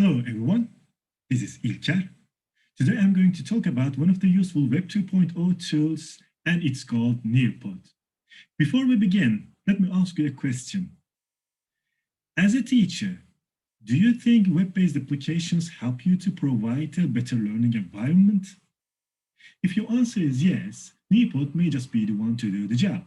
Hello everyone, this is İlker. Today I'm going to talk about one of the useful Web 2.0 tools, and it's called Nearpod. Before we begin, let me ask you a question. As a teacher, do you think web-based applications help you to provide a better learning environment? If your answer is yes, Nearpod may just be the one to do the job.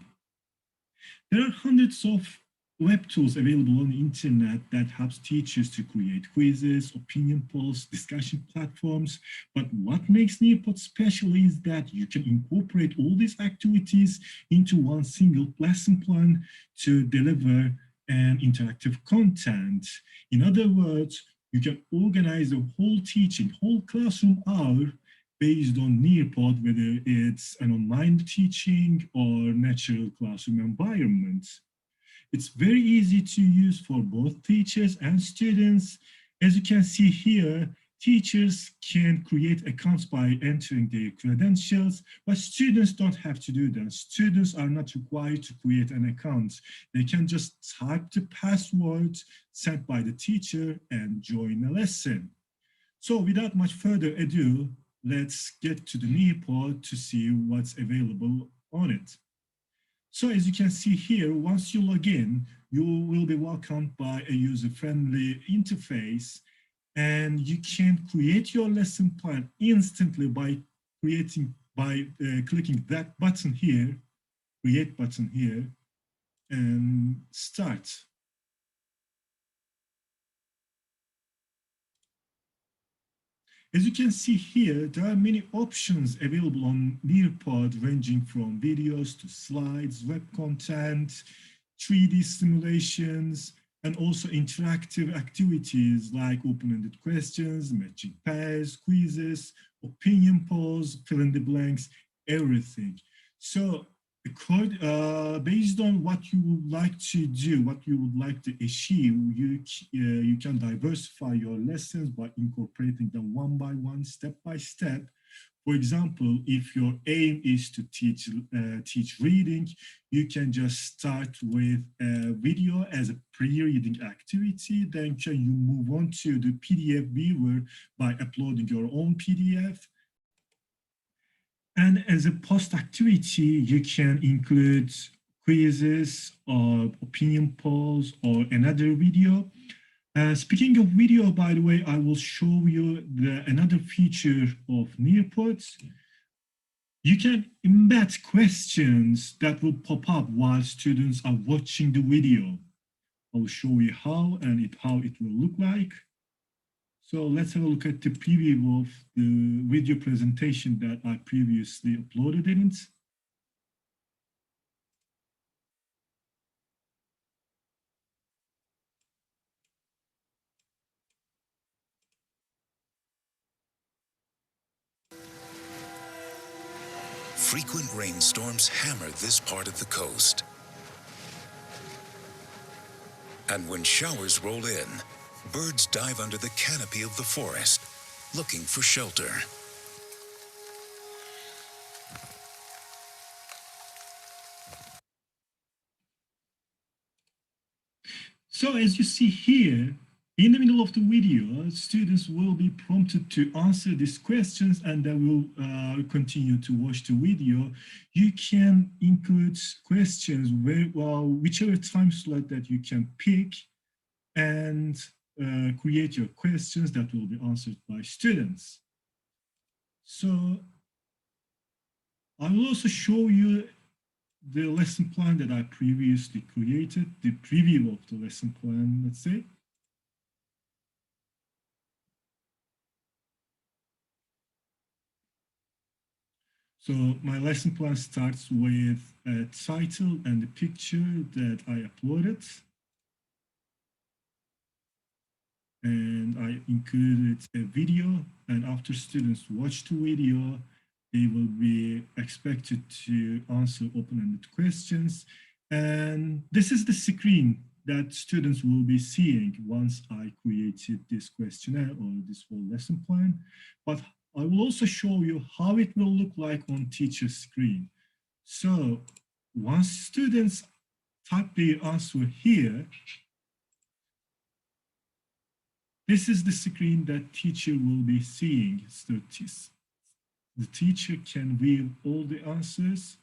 There are hundreds of web tools available on the internet that helps teachers to create quizzes, opinion polls, discussion platforms. But what makes Nearpod special is that you can incorporate all these activities into one single lesson plan to deliver an interactive content. In other words, you can organize the whole teaching, whole classroom hour based on Nearpod, whether it's an online teaching or natural classroom environment. It's very easy to use for both teachers and students. As you can see here, teachers can create accounts by entering their credentials, but students don't have to do that. Students are not required to create an account. They can just type the password sent by the teacher and join a lesson. So without much further ado, let's get to the Nearpod to see what's available on it. So as you can see here, once you log in, you will be welcomed by a user-friendly interface, and you can create your lesson plan instantly by clicking that button here, create button here, and start. As you can see here, there are many options available on Nearpod, ranging from videos to slides, web content, 3D simulations, and also interactive activities like open-ended questions, matching pairs, quizzes, opinion polls, fill in the blanks, everything. So based on what you would like to do, what you would like to achieve, you can diversify your lessons by incorporating them one by one, step by step. For example, if your aim is to teach reading, you can just start with a video as a pre-reading activity. Then you move on to the PDF viewer by uploading your own PDF. And as a post activity, you can include quizzes or opinion polls or another video. Speaking of video, by the way, I will show you another feature of Nearpod. You can embed questions that will pop up while students are watching the video. I will show you how it will look like. So let's have a look at the preview of the video presentation that I previously uploaded in it. Frequent rainstorms hammer this part of the coast. And when showers roll in, birds dive under the canopy of the forest, looking for shelter. So as you see here, in the middle of the video, students will be prompted to answer these questions, and they will continue to watch the video. You can include questions whichever time slot that you can pick, and create your questions that will be answered by students. So I will also show you the lesson plan that I previously created, the preview of the lesson plan, let's say. So my lesson plan starts with a title and a picture that I uploaded. And I included a video, and after students watch the video, they will be expected to answer open-ended questions. And this is the screen that students will be seeing once I created this questionnaire or this whole lesson plan. But I will also show you how it will look like on teacher's screen. So once students type their answer here, This is the screen that teacher will be seeing. So the teacher can view all the answers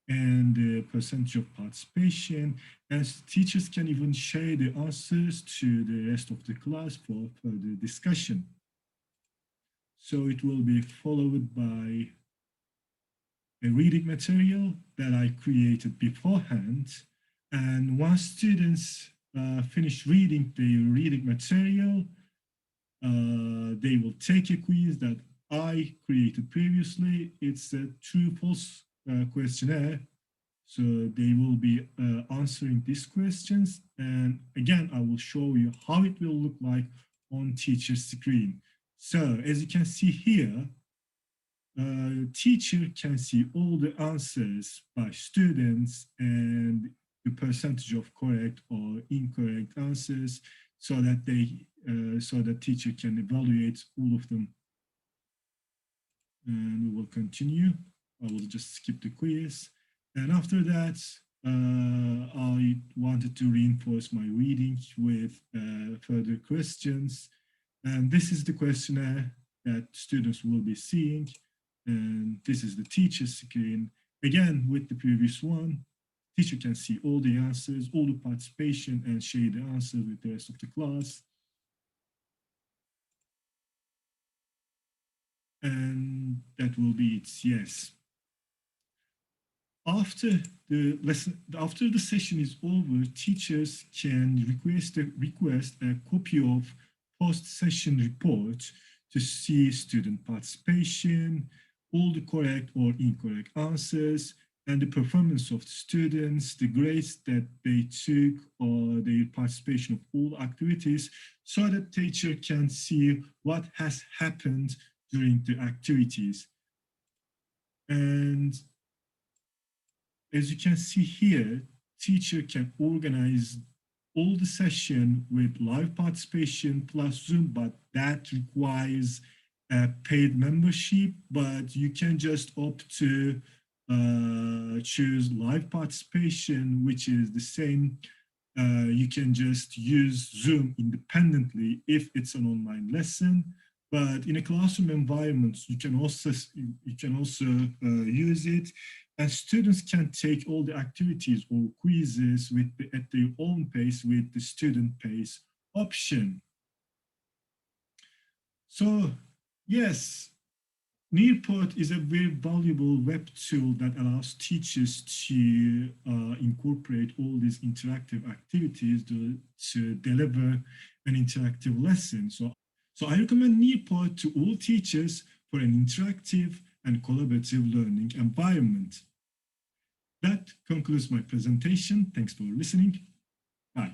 and the percentage of participation, and teachers can even share the answers to the rest of the class for further discussion. So it will be followed by a reading material that I created beforehand. And once students finish reading the reading material, they will take a quiz that I created previously. It's a true-false questionnaire. So they will be answering these questions. And again, I will show you how it will look like on teacher's screen. So as you can see here, teacher can see all the answers by students and the percentage of correct or incorrect answers, so that teacher can evaluate all of them. And we will continue. I will just skip the quiz. And after that, I wanted to reinforce my reading with further questions. And this is the questionnaire that students will be seeing. And this is the teacher's screen. Again, with the previous one, teacher can see all the answers, all the participation, and share the answers with the rest of the class. And that will be it, yes. After the session is over, teachers can request a copy of post-session report to see student participation, all the correct or incorrect answers, and the performance of the students, the grades that they took, or their participation of all activities, so that teacher can see what has happened during the activities. And as you can see here, teacher can organize all the session with live participation plus Zoom, but that requires a paid membership. But you can just opt to choose live participation, which is the same. You can just use Zoom independently if it's an online lesson. But in a classroom environment, you can also use it, and students can take all the activities or quizzes at their own pace with the student pace option. So yes, Nearpod is a very valuable web tool that allows teachers to incorporate all these interactive activities to deliver an interactive lesson. So I recommend Nearpod to all teachers for an interactive and collaborative learning environment. That concludes my presentation. Thanks for listening. Bye.